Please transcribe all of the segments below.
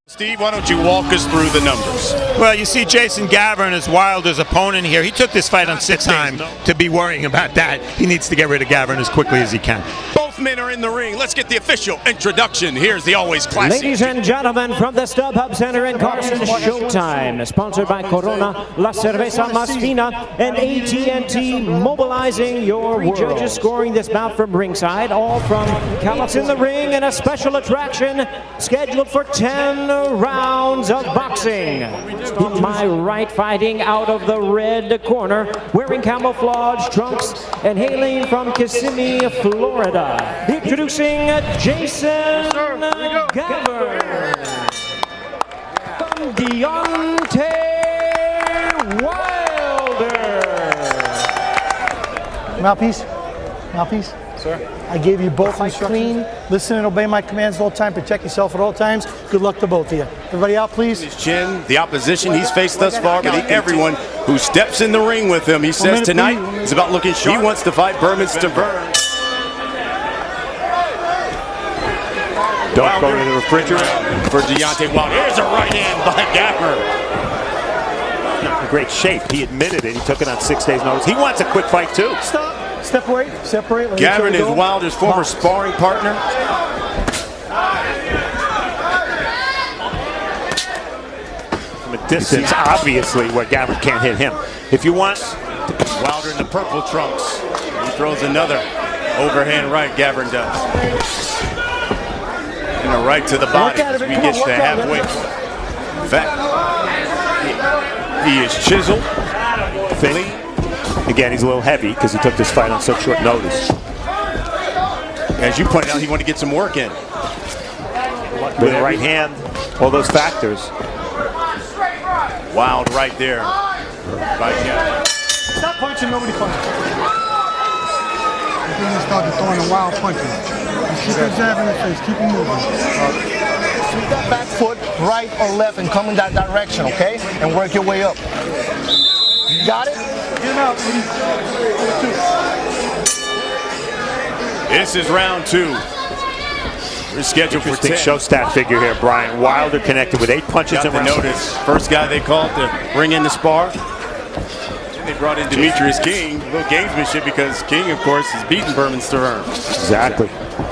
Steve, why don't you walk us through the numbers? Well, you see Jason Gavern as Wilder's opponent here. He took this fight on 6 days. To be worrying about that, he needs to get rid of Gavern as quickly as he can. Both men are in the ring. Let's get the official introduction. Here's the always classy. Ladies and gentlemen, from the StubHub Center in Carson, Showtime, sponsored by Corona, La Cerveza Más Fina, and AT&T, mobilizing your world. Judges scoring this bout from ringside, all from California. In the ring, and a special attraction scheduled for 10 rounds of boxing. To my right, fighting out of the red corner, wearing camouflage trunks and hailing from Kissimmee, Florida. Introducing Jason Gavern from Deontay Wilder. Mouthpiece. Sir? I gave you both instructions. Listen and obey my commands all the time. Protect yourself at all times. Good luck to both of you. Everybody out, please. His chin, the opposition he's faced thus far, but everyone who steps in the ring with him, he says tonight is about looking sharp. He wants to fight Berman's to burn. Don't go to the refrigerator. For Deontay Wilder. Here's a right hand by Gavern. Not in great shape. He admitted it. He took it on 6 days' notice. He wants a quick fight, too. Stop. Separate. Gavern is Wilder's former sparring partner. From a distance, obviously, where Gavern can't hit him. If you want Wilder in the purple trunks, he throws another overhand right. Gavern does. And a right to the body as we get to halfway. In fact, he is chiseled. Finny. Again, he's a little heavy because he took this fight on such short notice. As you pointed out, he wanted to get some work in. With the right hand, all those factors. Wild right there. By Gavern. Stop punching, nobody punches. Then they started throwing a wild punches. Keep your jab in the face, keep him moving. Sweep that back foot right or left and come in that direction, okay? And work your way up. You got it? Get him out, please. This is round 2. We're scheduled for 10. Show stat figure here, Brian. Wilder connected with 8 punches in round. Notice. First guy they called to bring in the spar. They brought in Demetrius King. A little gamesmanship because King, of course, has beaten Berman Sterling. Exactly.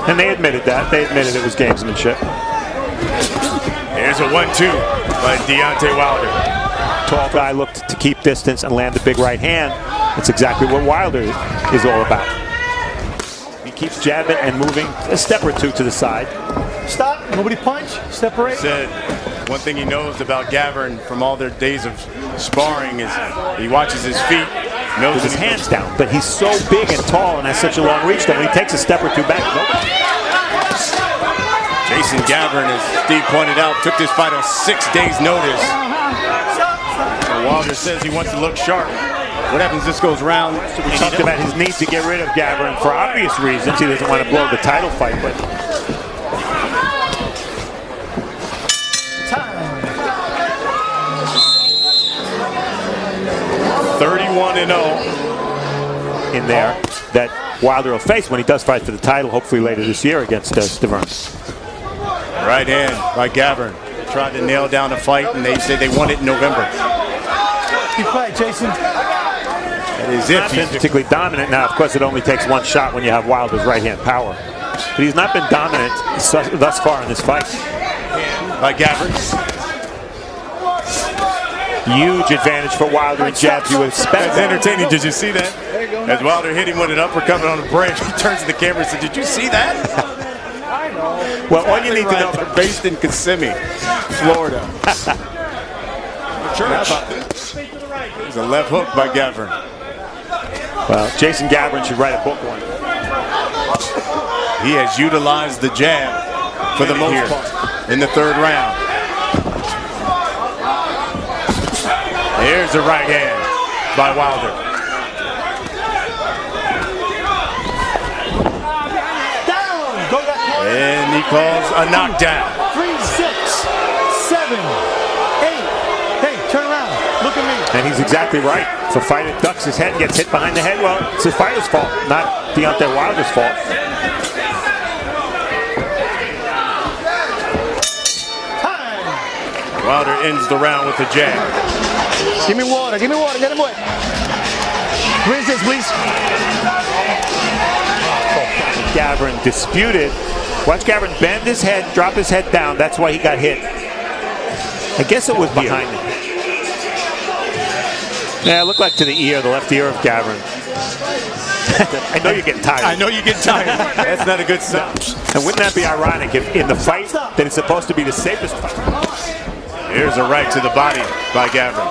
And they admitted that. They admitted it was gamesmanship. Here's a 1-2 by Deontay Wilder. Tall guy looked to keep distance and land a big right hand. That's exactly what Wilder is all about. He keeps jabbing and moving a step or two to the side. Stop. Nobody punch. Separate. Said one thing he knows about Gavern from all their days of sparring is he watches his feet, knows with his hands down, but he's so big and tall and has such a long reach that when he takes a step or two back, Jason Gavern, as Steve pointed out, took this fight on 6 days' notice. Wilder says he wants to look sharp. What happens? This goes round. We talked about his need to get rid of Gavern for obvious reasons. He doesn't want to blow the title fight, but 31-0 in there that Wilder will face when he does fight for the title, hopefully later this year against Gavern. Right hand by Gavern. They tried to nail down a fight, and they say they want it in November. Good fight, Jason. That is He's not been particularly dominant. Now, of course, it only takes one shot when you have Wilder's right hand power. But he's not been dominant thus far in this fight. By Gavern. Huge advantage for Wilder in jabs. You would expect. That's entertaining. Did you see that? As Wilder hit him with an uppercut on a break, he turns to the camera and said, "Did you see that?" I know. Well, all you need to know, they're based in Kissimmee, Florida. Church. There's a left hook by Gavern. Well, Jason Gavern should write a book one. He has utilized the jab for the most part in the 3rd round. Here's a right hand by Wilder. And he calls a knockdown. 3, 6, 7, 8. Hey, turn around. Look at me. And he's exactly right. If a fighter ducks his head and gets hit behind the head, well, it's the fighter's fault, not Deontay Wilder's fault. Wilder ends the round with a jab. Give me water, get him wet. Rinse this, please. Gavern disputed. Watch Gavern bend his head, drop his head down. That's why he got hit. I guess it was behind him. Yeah, it looked like to the ear, the left ear of Gavern. I know you're getting tired. I know you get tired. That's not a good sign. And wouldn't that be ironic if in the fight that it's supposed to be the safest fight? Here's a right to the body by Gavern.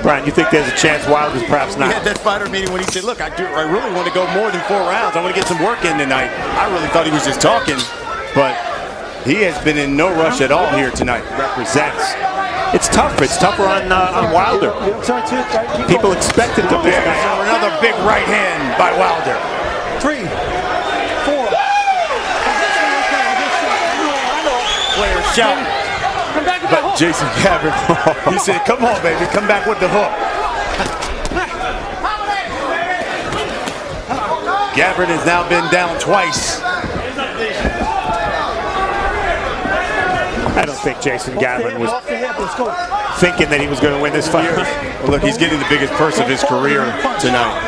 Brian, you think there's a chance Wilder's perhaps not? He had that fighter meeting when he said, look, I really want to go more than 4 rounds. I want to get some work in tonight. I really thought he was just talking, but he has been in no rush at all here tonight. Represents. It's tough. It's tougher on Wilder. People expected to be. Another big right hand by Wilder. 3, 4. Players shout. But Jason Gavern, he said, come on, baby, come back with the hook. Gavern has now been down twice. I don't think Jason Gavern was thinking that he was going to win this fight. Well, look, he's getting the biggest purse of his career tonight.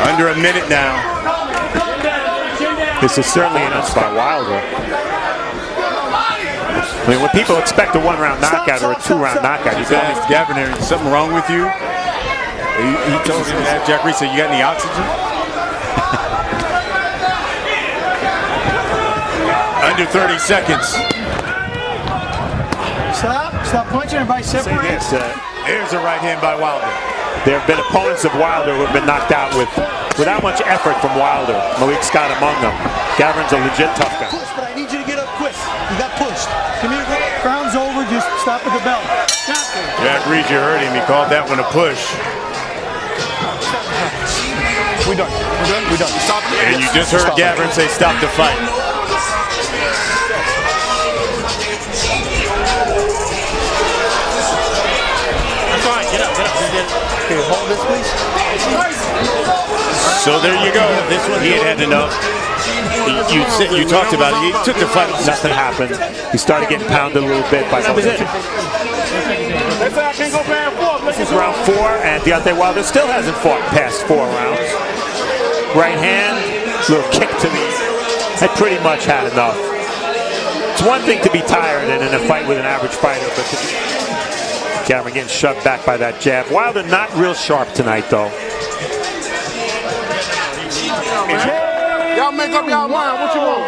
Under a minute now. This is certainly an by Wilder. I mean, when people expect a 1-round knockout or a 2-round knockout, you asked Gavern, is something wrong with you? He told him, Jack Reese said, you got any oxygen? Under 30 seconds. Stop punching and by separate. Here's a right hand by Wilder. There have been opponents of Wilder who have been knocked out without much effort from Wilder. Malik Scott among them. Gavern's a legit tough guy. Push, but I need you to get up quick. You got pushed. Give me a round's over, just stop at the bell. Jack Reed, you heard him. He called that one a push. We're done. Stop. And you just heard Gavern say stop the fight. Okay, hold this, please. So there you go. This one, he had enough. You talked about it. He took the fight. Nothing happened. He started getting pounded a little bit by some. This is round 4, and Deontay Wilder still hasn't fought past 4 rounds. Right hand, little kick to the. I pretty much had enough. It's one thing to be tired and in a fight with an average fighter, but to be. Gavern getting shoved back by that jab. Wilder not real sharp tonight, though. Y'all make up y'all mind. What you want?